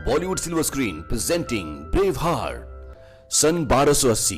Bollywood silver screen presenting brave heart. सन 1280।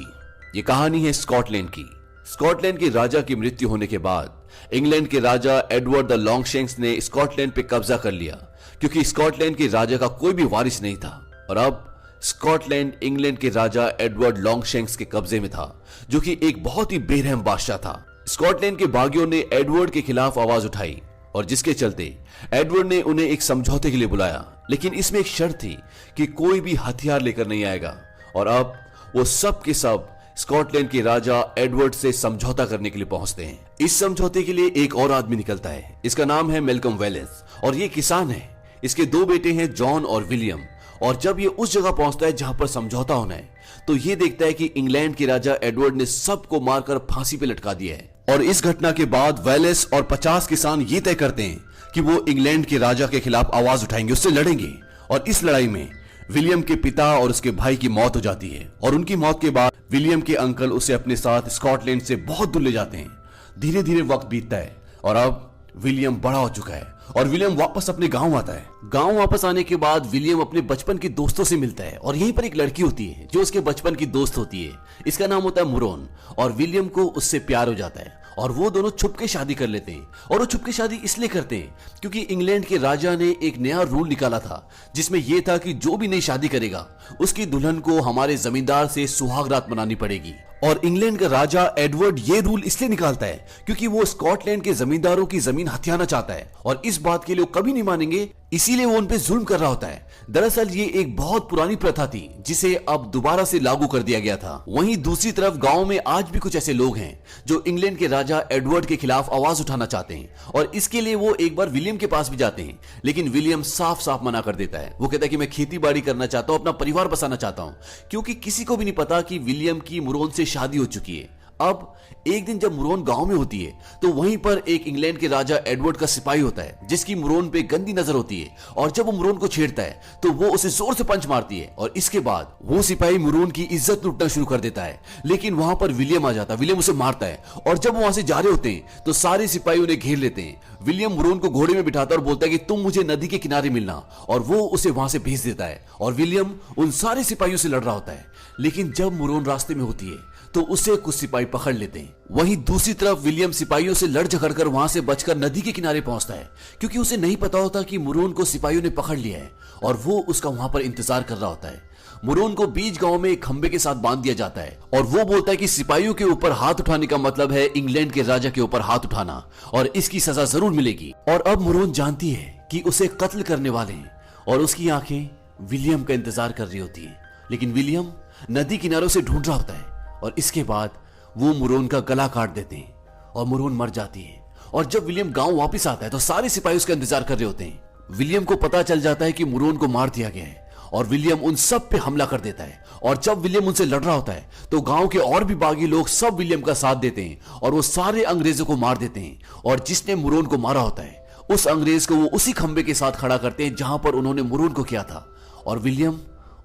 ये कहानी है स्कॉटलैंड की। स्कॉटलैंड के राजा की मृत्यु होने के बाद इंग्लैंड के राजा एडवर्ड द लॉन्गशैंक्स ने स्कॉटलैंड पे कब्जा कर लिया, क्योंकि स्कॉटलैंड के राजा का कोई भी वारिस नहीं था। और अब स्कॉटलैंड इंग्लैंड के राजा एडवर्ड लॉन्गशैंक्स के कब्जे में था, जो कि एक बहुत ही बेरहम बादशाह था। स्कॉटलैंड के बागियों ने एडवर्ड के खिलाफ आवाज उठाई और जिसके चलते एडवर्ड ने उन्हें एक समझौते के लिए बुलाया, लेकिन इसमें एक शर्त थी कि कोई भी हथियार लेकर नहीं आएगा। और अब वो सब के सब स्कॉटलैंड के राजा एडवर्ड से समझौता करने के लिए पहुंचते हैं। इस समझौते के लिए एक और आदमी निकलता है। इसका नाम है मैल्कम वेलेस और ये किसान है। इसके दो बेटे हैं, जॉन और विलियम। और जब ये उस जगह पहुंचता है जहां पर समझौता होना है, तो ये देखता है कि इंग्लैंड के राजा एडवर्ड ने सबको मारकर फांसी पे लटका दिया है। और इस घटना के बाद वेलेस और 50 किसान ये तय करते हैं कि वो इंग्लैंड के राजा के खिलाफ आवाज उठाएंगे, उससे लड़ेंगे। और इस लड़ाई में विलियम के पिता और उसके भाई की मौत हो जाती है। और उनकी मौत के बाद विलियम के अंकल उसे अपने साथ स्कॉटलैंड से बहुत दूर ले जाते हैं। धीरे धीरे वक्त बीतता है और अब विलियम बड़ा हो चुका है और विलियम वापस अपने गांव आता है। गांव वापस आने के बाद विलियम अपने बचपन के दोस्तों से मिलता है और यहीं पर एक लड़की होती है जो उसके बचपन की दोस्त होती है। इसका नाम होता है मुरोन और विलियम को उससे प्यार हो जाता है और वो दोनों छुपके शादी कर लेते हैं। और वो छुपके शादी इसलिए करते हैं क्योंकि इंग्लैंड के राजा ने एक नया रूल निकाला था, जिसमें यह था कि जो भी नई शादी करेगा उसकी दुल्हन को हमारे जमींदार से सुहाग रात मनानी पड़ेगी। और इंग्लैंड का राजा एडवर्ड ये रूल इसलिए निकालता है क्योंकि वो स्कॉटलैंड के जमींदारों की जमीन हथियाना चाहता है और इस बात के लिए वो कभी नहीं मानेंगे, इसीलिए वो उन पे जुल्म कर रहा होता है। दरअसल ये एक बहुत पुरानी प्रथा थी जिसे अब दोबारा से लागू कर दिया गया था। वहीं दूसरी तरफ गांव में आज भी कुछ ऐसे लोग हैं जो इंग्लैंड के राजा एडवर्ड के खिलाफ आवाज उठाना चाहते हैं और इसके लिए वो एक बार विलियम के पास भी जाते हैं, लेकिन विलियम साफ साफ मना कर देता है। वो कहता है कि मैं खेती बाड़ी करना चाहता हूं, अपना परिवार बसाना चाहता हूं, क्योंकि किसी को भी नहीं पता कि विलियम की मुरोन से शादी हो चुकी है। अब एक दिन जब मुरोन गांव में होती है तो वहीं पर एक इंग्लैंड के राजा एडवर्ड का सिपाही होता है जिसकी मुरोन पे गंदी नजर होती है। और जब वो मुरोन को छेड़ता है तो वो उसे जोर से पंच मारती है और इसके बाद वो सिपाही मुरोन की इज्जत लूटना शुरू कर देता है। लेकिन वहां पर विलियम आ जाता है, विलियम उसे मारता है और जब वो वहां से जा रहे होते हैं तो सारे सिपाही उन्हें घेर लेते हैं। विलियम मुरोन को घोड़े में बिठाता है और बोलता है कि तुम मुझे नदी के किनारे मिलना, और वो उसे वहां से भेज देता है। और विलियम उन सारे सिपाहियों से लड़ रहा होता है, लेकिन जब मुरोन रास्ते में होती है तो उसे कुछ सिपाही पकड़ लेते हैं। वहीं दूसरी तरफ विलियम सिपाहियों से लड़ झगड़ कर वहां से बचकर नदी के किनारे पहुंचता है, क्योंकि उसे नहीं पता होता कि मुरोन को सिपाहियों ने पकड़ लिया है और वो उसका वहां पर इंतजार कर रहा होता है। मुरोन को बीच गांव में एक खंबे के साथ बांध दिया जाता है और वो बोलता है कि सिपाहियों के ऊपर हाथ उठाने का मतलब है इंग्लैंड के राजा के ऊपर हाथ उठाना और इसकी सजा जरूर मिलेगी। और अब मुरोन जानती है कि उसे कत्ल करने वाले हैं और उसकी आंखें विलियम का इंतजार कर रही होती हैं, लेकिन विलियम नदी किनारों से ढूंढ रहा होता है और इसके बाद वो मुरोन का गला काट देते हैं और मुरोन मर जाती है। और जब विलियम गांव वापस आता है तो सारे सिपाही उसका इंतजार कर रहे होते हैं। विलियम को पता चल जाता है कि मुरोन को मार दिया गया है और विलियम उन सब पे हमला कर देता है। और जब विलियम उनसे लड़ रहा होता है तो गांव के और भी बागी लोग सब विलियम का साथ देते हैं और वो सारे अंग्रेजों को मार देते हैं। और जिसने मुरोन को मारा होता है उस अंग्रेज को वो उसी खंबे के साथ खड़ा करते हैं जहां पर उन्होंने मुरोन को किया था और विलियम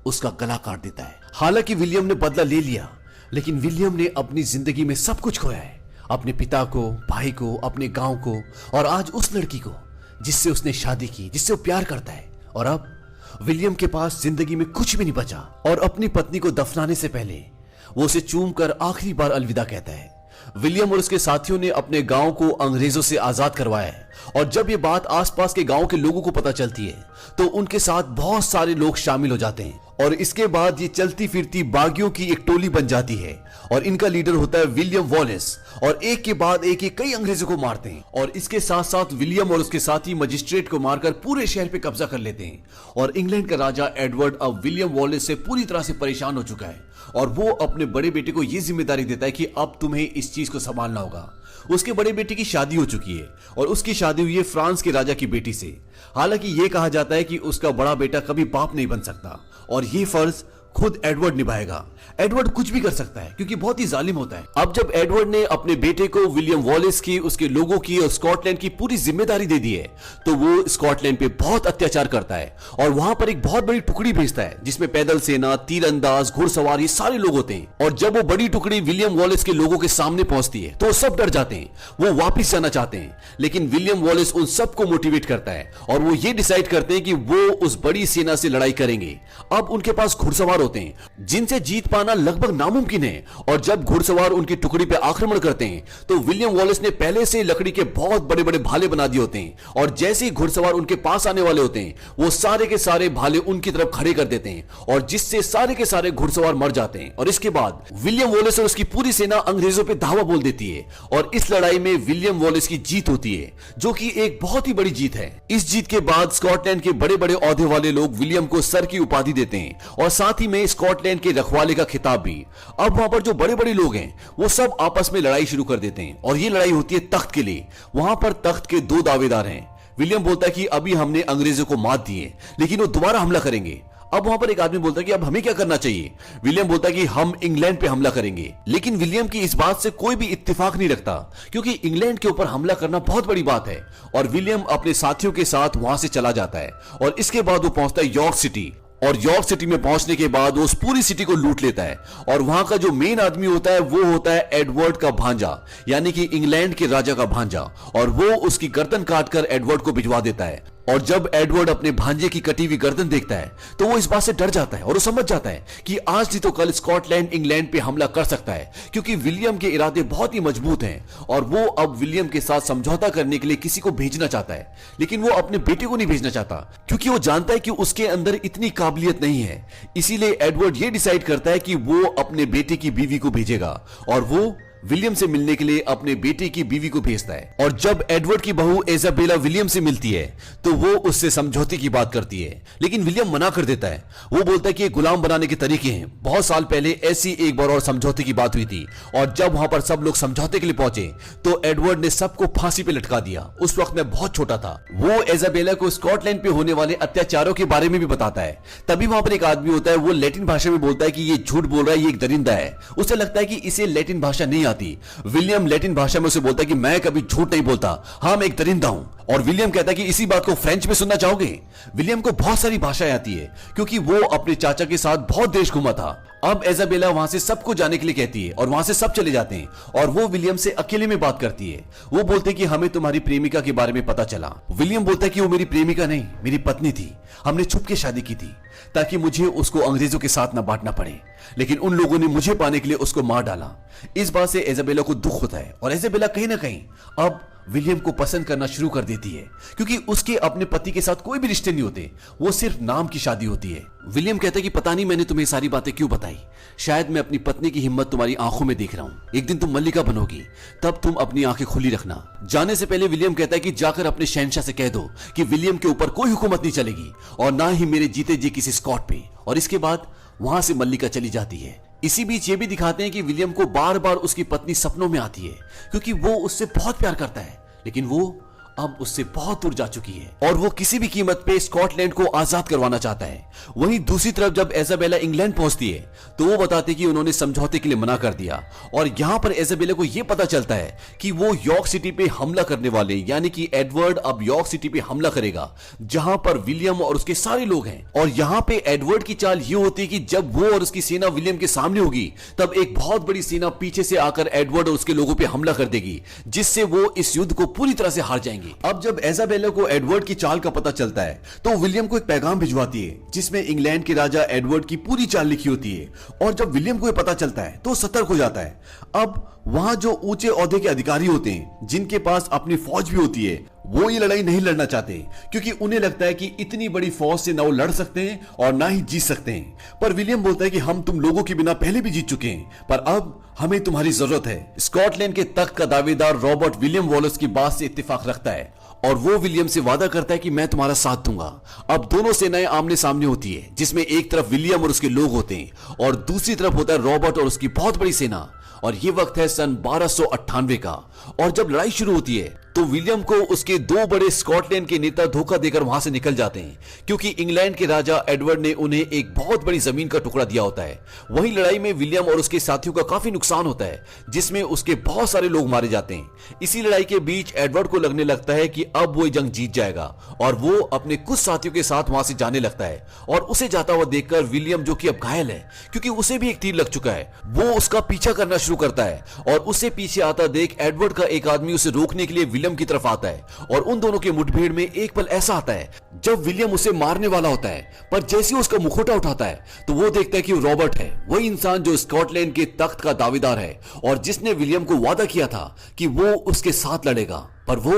उसका गला काट देता है। हालांकि विलियम ने बदला ले लिया, लेकिन विलियम ने अपनी जिंदगी में सब कुछ खोया है, अपने पिता को, भाई को, अपने गांव को और आज उस लड़की को जिससे उसने शादी की, जिससे वो प्यार करता है। और अब विलियम के पास जिंदगी में कुछ भी नहीं बचा और अपनी पत्नी को दफनाने से पहले वो उसे चूम कर आखिरी बार अलविदा कहता है। विलियम और उसके साथियों ने अपने गांव को अंग्रेजों से आजाद करवाया है और जब ये बात आसपास के गांव के लोगों को पता चलती है तो उनके साथ बहुत सारे लोग शामिल हो जाते हैं और इसके बाद ये चलती फिरती बागियों की एक टोली बन जाती है और इनका लीडर होता है विलियम वॉलेस और एक के बाद एक कई अंग्रेजों को मारते हैं। और इसके साथ साथ विलियम और उसके साथी मजिस्ट्रेट को मारकर पूरे शहर पे कब्जा कर लेते हैं। और इंग्लैंड का राजा एडवर्ड अब विलियम वॉलेस से पूरी तरह से परेशान हो चुका है और वो अपने बड़े बेटे को यह जिम्मेदारी देता है कि अब तुम्हें इस चीज को संभालना होगा। उसके बड़े बेटे की शादी हो चुकी है और उसकी शादी हुई है फ्रांस के राजा की बेटी से। हालांकि यह कहा जाता है कि उसका बड़ा बेटा कभी बाप नहीं बन सकता और यह फर्ज खुद एडवर्ड निभाएगा। एडवर्ड कुछ भी कर सकता है क्योंकि बहुत ही जालिम होता है। अब जब एडवर्ड ने अपने बेटे को विलियम वॉलेस की, उसके लोगों की और स्कॉटलैंड की पूरी जिम्मेदारी दे दी है, तो वो स्कॉटलैंड पे बहुत अत्याचार करता है और वहां पर एक बहुत बड़ी टुकड़ी भेजता है जिसमें पैदल सेना, तीरंदाज, घुड़सवार, ये सारे लोग होते हैं। और जब वो बड़ी टुकड़ी विलियम वॉलेस के लोगों के सामने पहुंचती है तो सब डर जाते हैं, वो वापिस जाना चाहते हैं। लेकिन विलियम वॉलेस उन सबको मोटिवेट करता है और वो ये डिसाइड करते हैं कि वो उस बड़ी सेना से लड़ाई करेंगे। अब उनके पास घुड़सवार होते हैं जिनसे जीत पाना लगभग नामुमकिन है। और जब घुड़सवार उनकी टुकड़ी पे आक्रमण करते हैं तो विलियम वॉलेस ने पहले से लकड़ी के बहुत बड़े बड़े भाले बना दिए होते हैं और जैसे ही घुड़सवार उनके पास आने वाले होते हैं वो सारे के सारे भाले उनकी तरफ खड़े कर देते हैं और जिससे सारे के सारे घुड़सवार मर जाते हैं। और इसके बाद विलियम वॉलेस और उसकी पूरी सेना अंग्रेजों पे धावा बोल देती है और इस लड़ाई में विलियम वॉलेस की जीत होती है, जो कि एक बहुत ही बड़ी जीत है। इस जीत के बाद स्कॉटलैंड के बड़े बड़े ओहदे वाले लोग विलियम को सर की उपाधि देते हैं और साथ ही में स्कॉटलैंड के रखवाले का खिताब भी। अब वहां पर जो बड़े बड़े लोग हैं वो सब आपस में लड़ाई शुरू कर देते हैं और ये लड़ाई होती है तख्त के लिए। वहां पर तख्त के दो दावेदार हैं। विलियम बोलता है कि अभी हमने अंग्रेजों को मात दी है लेकिन वो दोबारा हमला करेंगे। अब वहां पर एक आदमी बोलता है कि अब हमें क्या करना चाहिए। विलियम बोलता है कि हम इंग्लैंड पे हमला करेंगे। लेकिन विलियम की इस बात से कोई भी इत्तेफाक नहीं रखता क्योंकि इंग्लैंड के ऊपर हमला करना बहुत बड़ी बात है। और विलियम अपने साथियों के साथ वहां से चला जाता है और इसके बाद वो पहुंचता है यॉर्क सिटी। और यॉर्क सिटी में पहुंचने के बाद वो उस पूरी सिटी को लूट लेता है और वहां का जो मेन आदमी होता है वो होता है एडवर्ड का भांजा, यानी कि इंग्लैंड के राजा का भांजा। और वो उसकी गर्दन काटकर एडवर्ड को भिजवा देता है। और जब एडवर्ड अपने भांजे की कटी हुई गर्दन देखता है तो वो इस बात से डर जाता है और वो समझ जाता है कि आज नहीं तो कल स्कॉटलैंड इंग्लैंड पे हमला कर सकता है क्योंकि विलियम के इरादे बहुत ही मजबूत हैं। और वो अब विलियम के साथ समझौता करने के लिए किसी को भेजना चाहता है, लेकिन वो अपने बेटे को नहीं भेजना चाहता क्योंकि वो जानता है कि उसके अंदर इतनी काबिलियत नहीं है। इसीलिए एडवर्ड ये डिसाइड करता है कि वो अपने बेटे की बीवी को भेजेगा और वो विलियम से मिलने के लिए अपने बेटे की बीवी को भेजता है। और जब एडवर्ड की बहू इजाबेला विलियम से मिलती है तो वो उससे समझौते की बात करती है, लेकिन विलियम मना कर देता है। वो बोलता है कि ये गुलाम बनाने के तरीके हैं। बहुत साल पहले ऐसी एक बार और समझौते की बात हुई थी और जब वहां पर सब लोग समझौते के लिए पहुंचे तो एडवर्ड ने सबको फांसी पे लटका दिया। उस वक्त मैं बहुत छोटा था। वो इजाबेला को स्कॉटलैंड पे होने वाले अत्याचारों के बारे में भी बताता है। तभी वहां पर एक आदमी होता है, वो लैटिन भाषा में बोलता है कि ये झूठ बोल रहा है, ये एक दरिंदा है। उसे लगता है कि इसे लैटिन भाषा नहीं आती। विलियम लैटिन भाषा में उसे बोलता है कि मैं कभी झूठ नहीं बोलता, हाँ मैं एक दरिंदा हूं। और विलियम कहता है कि इसी बात को फ्रेंच में सुनना चाहोगे। विलियम को बहुत सारी भाषाएं आती है क्योंकि वो अपने चाचा के साथ बहुत देश घूमा था। अब इजाबेला वहां से सबको जाने के लिए कहती है और वहां से सब चले जाते हैं और वो विलियम से अकेले में बात करती है। वो बोलते हैं कि हमें तुम्हारी प्रेमिका के बारे में पता चला। विलियम बोलता है कि वो मेरी प्रेमिका नहीं, मेरी पत्नी थी। हमने छुप के शादी की थी ताकि मुझे उसको अंग्रेजों के साथ न बांटना पड़े, लेकिन उन लोगों ने मुझे पाने के लिए उसको मार डाला। इस बात से इजाबेला को दुख होता है और इजाबेला कहीं ना कहीं अब विलियम को पसंद करना शुरू कर देती है क्योंकि उसके अपने पति के साथ कोई भी रिश्ते नहीं होते, वो सिर्फ नाम की शादी होती है। विलियम कहता है कि पता नहीं मैंने तुम्हें सारी बातें क्यों बताई, शायद मैं अपनी पत्नी की हिम्मत तुम्हारी आंखों में देख रहा हूं। एक दिन तुम मल्लिका बनोगी, तब तुम अपनी आंखें खुली रखना। जाने से पहले विलियम कहता है कि जाकर अपने शहंशाह से कह दो कि विलियम के ऊपर कोई हुकूमत नहीं चलेगी और ना ही मेरे जीते जी किसी स्कॉट पे। और इसके बाद वहां से मल्लिका चली जाती है। इसी बीच ये भी दिखाते हैं कि विलियम को बार बार उसकी पत्नी सपनों में आती है क्योंकि वो उससे बहुत प्यार करता है, लेकिन वो अब उससे बहुत दूर जा चुकी है और वो किसी भी कीमत पे स्कॉटलैंड को आजाद करवाना चाहता है। वहीं दूसरी तरफ जब इजाबेला इंग्लैंड पहुंचती है तो वो बताती है कि उन्होंने समझौते के लिए मना कर दिया और यहां पर इजाबेला को यह पता चलता है कि वो यॉर्क सिटी पे हमला करने वाले, यानी कि एडवर्ड अब यॉर्क सिटी पे हमला करेगा जहां पर विलियम और उसके सारे लोग हैं। और यहां पे एडवर्ड की चाल ये होती है कि जब वो और उसकी सेना विलियम के सामने होगी तब एक बहुत बड़ी सेना पीछे से आकर एडवर्ड और उसके लोगों पर हमला कर देगी, जिससे वो इस युद्ध को पूरी तरह से हार जाएंगे। अब जब इजाबेला को एडवर्ड की चाल का पता चलता है तो विलियम को एक पैगाम भिजवाती है जिसमें इंग्लैंड के राजा एडवर्ड की पूरी चाल लिखी होती है। और जब विलियम को यह पता चलता है तो सतर्क हो जाता है। अब वहां जो ऊंचे ओहदे के अधिकारी होते हैं जिनके पास अपनी फौज भी होती है, वो ये लड़ाई नहीं लड़ना चाहते क्योंकि उन्हें लगता है कि इतनी बड़ी फौज से ना वो लड़ सकते हैं और ना ही जीत सकते हैं। पर विलियम बोलता है कि हम तुम लोगों के बिना पहले भी जीत चुके हैं, पर अब हमें तुम्हारी जरूरत है। स्कॉटलैंड के तख्त का दावेदार रॉबर्ट विलियम वॉलेस की बात से इत्तेफाक रखता है और वो विलियम से वादा करता है कि मैं तुम्हारा साथ दूंगा। अब दोनों सेनाएं आमने सामने होती है जिसमें एक तरफ विलियम और उसके लोग होते हैं और दूसरी तरफ होता है रॉबर्ट और उसकी बहुत बड़ी सेना। और ये वक्त है सन 1298 का। और जब लड़ाई शुरू होती है तो विलियम को उसके दो बड़े स्कॉटलैंड के नेता धोखा देकर वहां से निकल जाते हैं, क्योंकि इंग्लैंड के राजा एडवर्ड ने उन्हें एक बहुत बड़ी जमीन का टुकड़ा दिया होता है। वहीं लड़ाई में विलियम और उसके साथियों का काफी नुकसान होता है, जिसमें उसके बहुत सारे लोग मारे जाते हैं। इसी लड़ाई के बीच एडवर्ड को लगने लगता है कि अब वो जंग जीत जाएगा और वो अपने कुछ साथियों के साथ वहां से जाने लगता है। और उसे जाता हुआ देखकर विलियम, जो कि अब घायल है क्योंकि उसे भी एक तीर लग चुका है, वो उसका पीछा करना शुरू करता है। और उसे पीछे आता देख एडवर्ड का एक आदमी उसे रोकने के लिए विलियम की तरफ आता है और उन दोनों के मुठभेड़ में एक पल ऐसा आता है जब विलियम उसे मारने वाला होता है, पर जैसे ही उसका मुखौटा उठाता है तो वो देखता है कि वो रॉबर्ट है, वही इंसान जो स्कॉटलैंड के तख्त का दावेदार है और जिसने विलियम को वादा किया था कि वो उसके साथ लड़ेगा। पर वो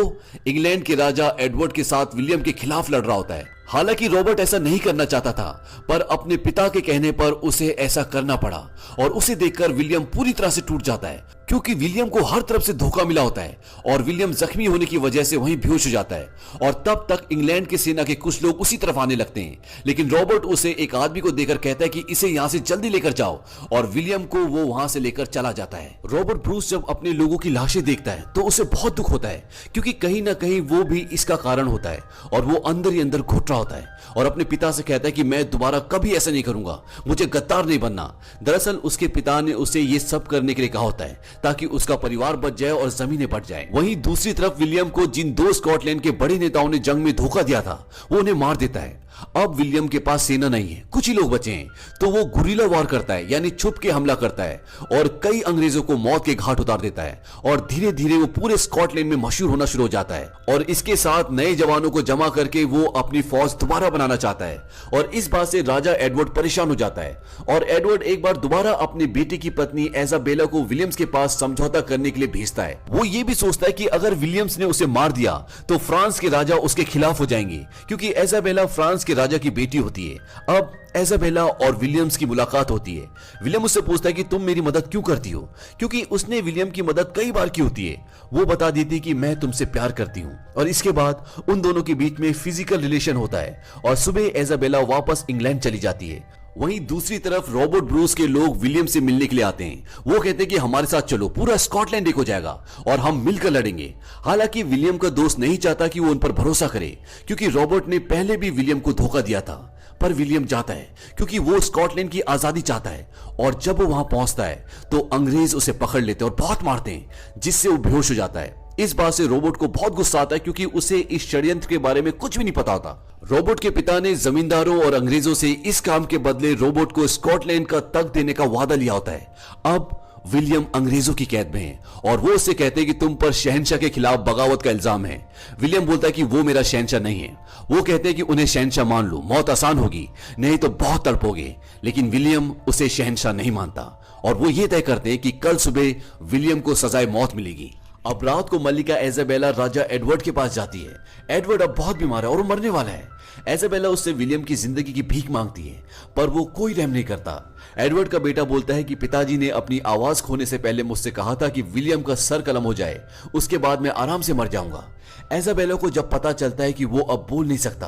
इंग्लैंड के राजा एडवर्ड के साथ विलियम के खिलाफ लड़ रहा होता है। हालांकि रॉबर्ट ऐसा नहीं करना चाहता था, पर अपने पिता के कहने पर उसे ऐसा करना पड़ा और उसे देखकर विलियम पूरी तरह से टूट जाता है, क्योंकि विलियम को हर तरफ से धोखा मिला होता है और विलियम जख्मी होने की वजह से वहीं बेहोश हो जाता है। और तब तक इंग्लैंड की सेना के कुछ लोग उसी तरफ आने लगते हैं, लेकिन रॉबर्ट उसे एक आदमी को देकर कहता है कि इसे यहां से जल्दी लेकर जाओ, और विलियम को वो वहां से लेकर चला जाता है। रॉबर्ट ब्रूस जब अपने लोगों की लाशें देखता है तो उसे बहुत दुख होता है, क्योंकि कहीं ना कहीं वो भी इसका कारण होता है और वो अंदर ही अंदर घुट रहा होता है और अपने पिता से कहता है कि मैं दोबारा कभी ऐसा नहीं करूंगा, मुझे गद्दार नहीं बनना। दरअसल उसके पिता ने उसे ये सब करने के लिए कहा होता है ताकि उसका परिवार बच जाए और जमीनें बढ़ जाए। वहीं दूसरी तरफ विलियम को जिन दो स्कॉटलैंड के बड़े नेताओं ने जंग में धोखा दिया था वो उन्हें मार देता है। अब विलियम के पास सेना नहीं है, कुछ ही लोग बचे हैं, तो वो गुरिल्ला वार करता है, यानी छुप के हमला करता है और कई अंग्रेजों को मौत के घाट उतार देता है और धीरे धीरे वो पूरे स्कॉटलैंड में मशहूर होना शुरू हो जाता है। और इसके साथ नए जवानों को जमा करके वो अपनी फौज दोबारा बनाना चाहता है और इस बात से राजा एडवर्ड परेशान हो जाता है और एडवर्ड एक बार दोबारा अपनी बेटी की पत्नी इजाबेला को विलियम्स के पास समझौता करने के लिए भेजता है। वो ये भी सोचता है कि अगर विलियम्स ने उसे मार दिया तो फ्रांस के राजा उसके खिलाफ हो जाएंगे, क्योंकि इजाबेला फ्रांस के राजा की बेटी होती है। अब इजाबेला और विलियम्स की मुलाकात होती है। विलियम उससे पूछता है कि तुम मेरी मदद क्यों करती हो, क्योंकि उसने विलियम की मदद कई बार की होती है। वो बता देती है कि मैं तुमसे प्यार करती हूँ और इसके बाद उन दोनों के बीच में फिजिकल रिलेशन होता है और सुबह इजाबेला वापस इंग्लैंड चली जाती है। वहीं दूसरी तरफ रॉबर्ट ब्रूस के लोग विलियम से मिलने के लिए आते हैं। वो कहते हैं कि हमारे साथ चलो, पूरा स्कॉटलैंड एक हो जाएगा और हम मिलकर लड़ेंगे। हालांकि विलियम का दोस्त नहीं चाहता कि वो उन पर भरोसा करे, क्योंकि रॉबर्ट ने पहले भी विलियम को धोखा दिया था। पर विलियम जाता है क्योंकि वो स्कॉटलैंड की आजादी चाहता है और जब वो वहां पहुंचता है तो अंग्रेज उसे पकड़ लेते हैं और बहुत मारते हैं, जिससे वो बेहोश हो जाता है। इस बात से रॉबर्ट को बहुत गुस्सा आता है, क्योंकि उसे इस षड्यंत्र के बारे में कुछ भी नहीं पता होता। रॉबर्ट के पिता ने जमींदारों और अंग्रेजों से इस काम के बदले रॉबर्ट को स्कॉटलैंड का तख्त देने का वादा लिया होता है। अब विलियम अंग्रेजों की कैद में है और वो उससे कहते हैं कि तुम पर शहंशाह के खिलाफ बगावत का इल्जाम है। विलियम बोलता है कि वो मेरा शहंशाह नहीं है। वो कहते हैं कि उन्हें शहंशाह मान लो, मौत आसान होगी, नहीं तो बहुत तड़पोगे। लेकिन विलियम उसे शहंशाह नहीं मानता और वो ये तय करते हैं कि कल सुबह विलियम को सजाए मौत मिलेगी। अब रात को मल्लिका इजाबेला राजा एडवर्ड के पास जाती है। एडवर्ड अब बहुत बीमार है और वो मरने वाला है। इजाबेला उससे विलियम की जिंदगी की भीख मांगती है, पर वो कोई रहम नहीं करता। एडवर्ड का बेटा बोलता है कि पिताजी ने अपनी आवाज खोने से पहले मुझसे कहा था कि विलियम का सर कलम हो जाए, उसके बाद मैं आराम से मर जाऊंगा। इजाबेला को जब पता चलता है कि वो अब बोल नहीं सकता,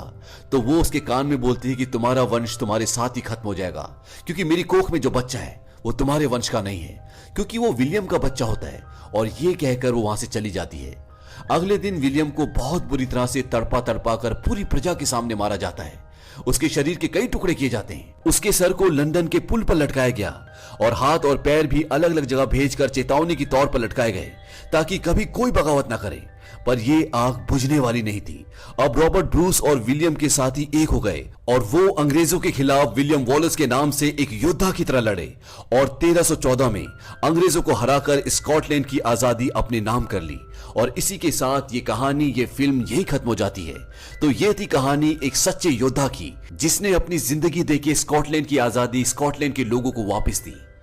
तो वो उसके कान में बोलती है कि तुम्हारा वंश तुम्हारे साथ ही खत्म हो जाएगा, क्योंकि मेरी कोख में जो बच्चा है वो तुम्हारे वंश का नहीं है, क्योंकि वो विलियम का बच्चा होता है। और ये कहकर वो वहां से चली जाती है। अगले दिन विलियम को बहुत बुरी तरह से तड़पा तड़पा कर पूरी प्रजा के सामने मारा जाता है। उसके शरीर के कई टुकड़े किए जाते हैं। उसके सर को लंदन के पुल पर लटकाया गया और हाथ और पैर भी अलग अलग जगह भेजकर चेतावनी के तौर पर लटकाए गए, ताकि कभी कोई बगावत ना करे। पर ये आग बुझने वाली नहीं थी। अब रॉबर्ट ब्रूस और विलियम के साथी एक हो गए और वो अंग्रेजों के खिलाफ विलियम वॉलेस के नाम से एक योद्धा की तरह लड़े और 1314 में अंग्रेजों को हराकर स्कॉटलैंड की आजादी अपने नाम कर ली। और इसी के साथ ये कहानी, ये फिल्म यही खत्म हो जाती है। तो ये थी कहानी एक सच्चे योद्धा की, जिसने अपनी जिंदगी देके स्कॉटलैंड की आजादी स्कॉटलैंड के लोगों को वापस दी।